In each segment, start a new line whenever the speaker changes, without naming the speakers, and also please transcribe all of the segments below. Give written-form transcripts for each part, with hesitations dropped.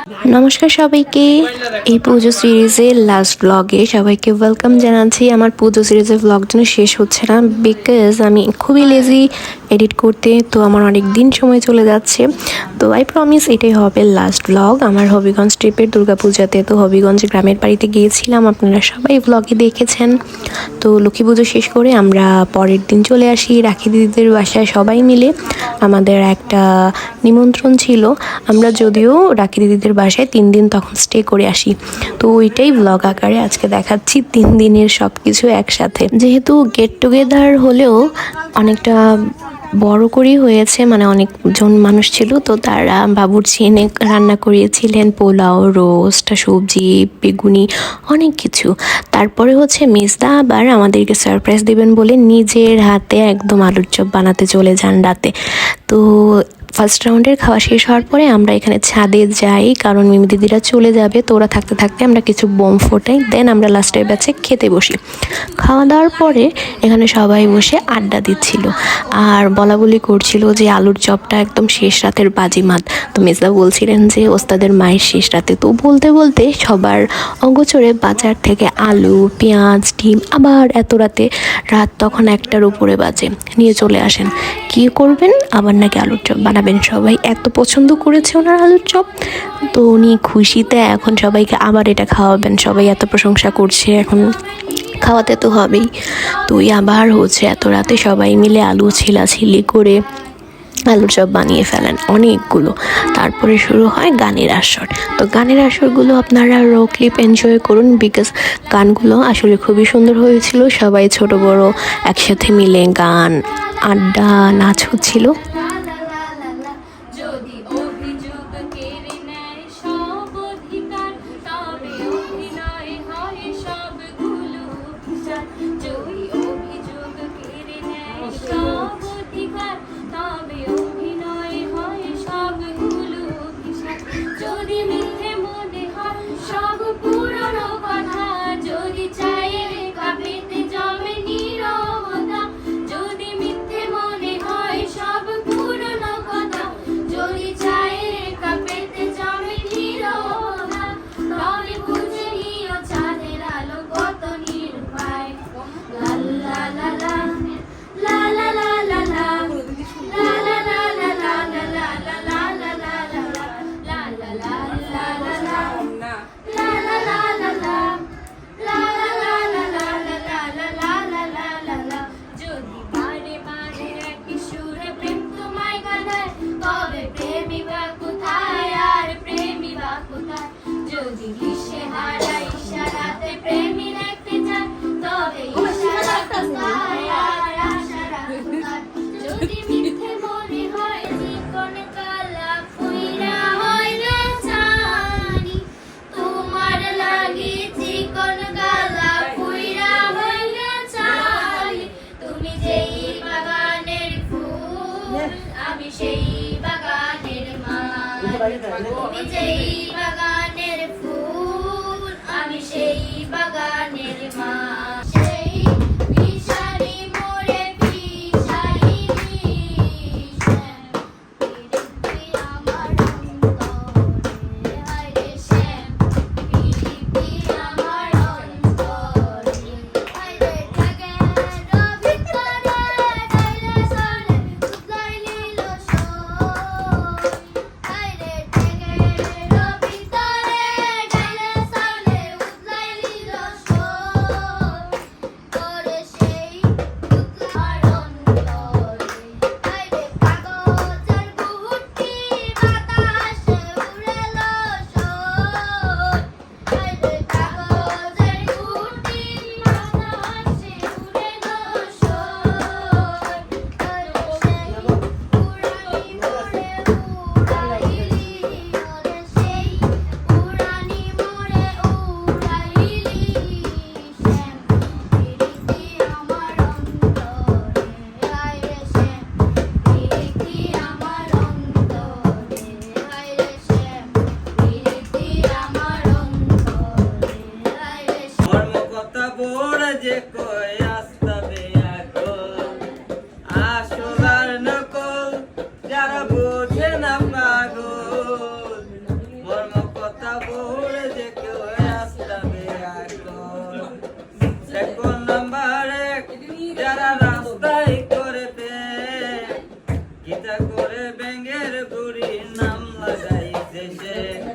নমস্কার সবাইকে। এই পুজো সিরিজের লাস্ট ব্লগে সবাইকে ওয়েলকাম জানাচ্ছি। আমার পুজো সিরিজের ব্লগ যেন শেষ হচ্ছে না, বিকজ আমি খুবই লেজি এডিট করতে, তো আমার অনেক দিন সময় চলে যাচ্ছে। তো আই প্রমিস এটাই হবে লাস্ট ব্লগ আমার হবিগঞ্জ ট্রিপের দুর্গাপূজাতে। তো হবিগঞ্জ গ্রামের বাড়িতে গিয়েছিলাম, আপনারা সবাই ব্লগে দেখেছেন। তো লক্ষ্মী পুজো শেষ করে আমরা পরের দিন চলে আসি রাখি দিদিদের বাসায় সবাই মিলে। আমাদের একটা নিমন্ত্রণ ছিল, আমরা যদিও রাখি দিদিদের বাসায় 3 দিন তখন স্টে করে আসি। তো ওইটাই ব্লগ আকারে আজকে দেখাচ্ছি, 3 দিনের সব কিছু একসাথে। যেহেতু গেট টুগেদার হলেও অনেকটা বড় করেই হয়েছে, মানে অনেকজন মানুষ ছিল, তো তারা বাবুর্চি এনে রান্না করিয়েছিলেন, পোলাও, রোস্ট, সবজি, বেগুনি, অনেক কিছু। তারপরে হচ্ছে মেজদা আবার আমাদেরকে সারপ্রাইজ দেবেন বলে নিজের হাতে একদম আলুর চপ বানাতে চলে যান রাতে। তো ফার্স্ট রাউন্ডের খাওয়া শেষ হওয়ার পরে আমরা এখানে ছাদে যাই, কারণ মিমি দিদিরা চলে যাবে। তো ওরা থাকতে থাকতে আমরা কিছু বোম ফোটাই, দেন আমরা লাস্টের ব্যাচে খেতে বসি। খাওয়া দাওয়ার পরে এখানে সবাই বসে আড্ডা দিচ্ছিল আর বলা বলি করছিল যে আলুর চপটা একদম শেষ রাতের বাজিমাত। তো মেজদা বলছিলেন যে ওস্তাদের মায়ের শেষ রাতে। তো বলতে বলতে সবার অগোচরে বাজার থেকে আলু, পেঁয়াজ, ডিম, আবার এত রাতে, রাত তখন 1টার উপরে বাজে, নিয়ে চলে আসেন। কি করবেন, আবার নাকি আলুর চপ বানাবেন। সবাই এত পছন্দ করেছে ওনার আলুর চপ, তো উনি খুশিতে এখন সবাইকে আবার এটা খাওয়াবেন। সবাই এত প্রশংসা করছে, এখন খাওয়াতে তো হবেই। তো আবার হচ্ছে এত রাতে সবাই মিলে আলু ছিলাছিলি করে আলুর চপ বানিয়ে ফেলেন অনেকগুলো। তারপরে শুরু হয় গানের আসর। তো গানের আসরগুলো আপনারা র ক্লিপ এনজয় করুন, বিকজ গানগুলো আসলে খুবই সুন্দর হয়েছিল। সবাই ছোট বড় একসাথে মিলে গান, আড্ডা, নাচ হচ্ছিল।
তুমি যেই বাগানের ফুল, আমি সেই বাগানের মা। সেই বিষারি মোরে বিষারি শ্যাম, পিরিতি আমার অন্তরে, হায় রে শ্যাম, পিরিতি আমার অন্তরে, হায় রে ঠ্যাঙের ভিতরে ডাইলে সরে উতলাই নীল সই, হায় রে ঠ্যাঙের ভিতরে ডাইলে সরে উতলাই নীল সই, ওরে সেই উতলার অন্তরে, হায় রে কাগজের গুটি বাতাসে উড়েল সই, হায় রে কাগজের গুটি বাতাসে উড়েল সই, ওরে সেই উড়ানি মোরে উড়াইলি, ওরে সেই উড়ানি মোরে উড়াইলি শ্যাম, পিরিতি আমার অন্তরে, হায় রে শ্যাম, পিরিতি আমার অন্তরে, হায় রে শ্যাম, পিরিতি আমার অন্তরে, হায় রে শ্যাম।
ধর্মকথা বোর যে কই আসতবে এখন, আসল আর নকল যারা বোঝে না পাগল। ধর্মকথা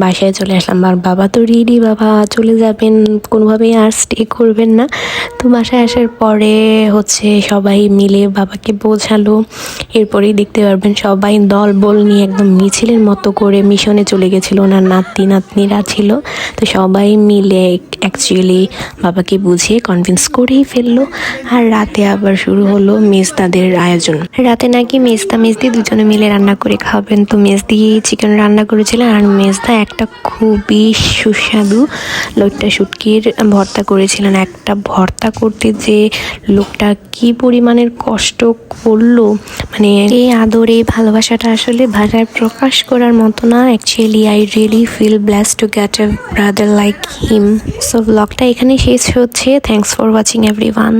বাসায় চলে আসলাম। আর বাবা তো রেডি, বাবা চলে যাবেন, কোনোভাবেই আর স্টে করবেন না। তো বাসায় আসার পরে হচ্ছে সবাই মিলে বাবাকে বোঝালো। এরপরেই দেখতে পারবেন সবাই দল বল নিয়ে একদম মিছিলের মতো করে মিশনে চলে গেছিলো। ওনার নাতি নাতনিরা ছিল, তো সবাই মিলে অ্যাকচুয়ালি বাবাকে বুঝিয়ে কনভিন্স করেই ফেললো। আর রাতে আবার শুরু হলো মেজদাদের আয়োজন। রাতে নাকি মেজদা মেজদি দুজনে মিলে রান্না করে খাবেন। তো মেজদি চিকেন রান্না করেছিলেন আর মেজদা একটা খুবই সুস্বাদু লোকটা শুটকির ভর্তা করেছিলেন। একটা ভর্তা করতে যে লোকটা কি পরিমাণের কষ্ট করলো, মানে এই আদর এই ভালোবাসাটা আসলে ভাষায় প্রকাশ করার মতো না। Actually I really feel blessed to get a brother like him. So ব্লগটা এখানে শেষ হচ্ছে। Thanks for watching everyone.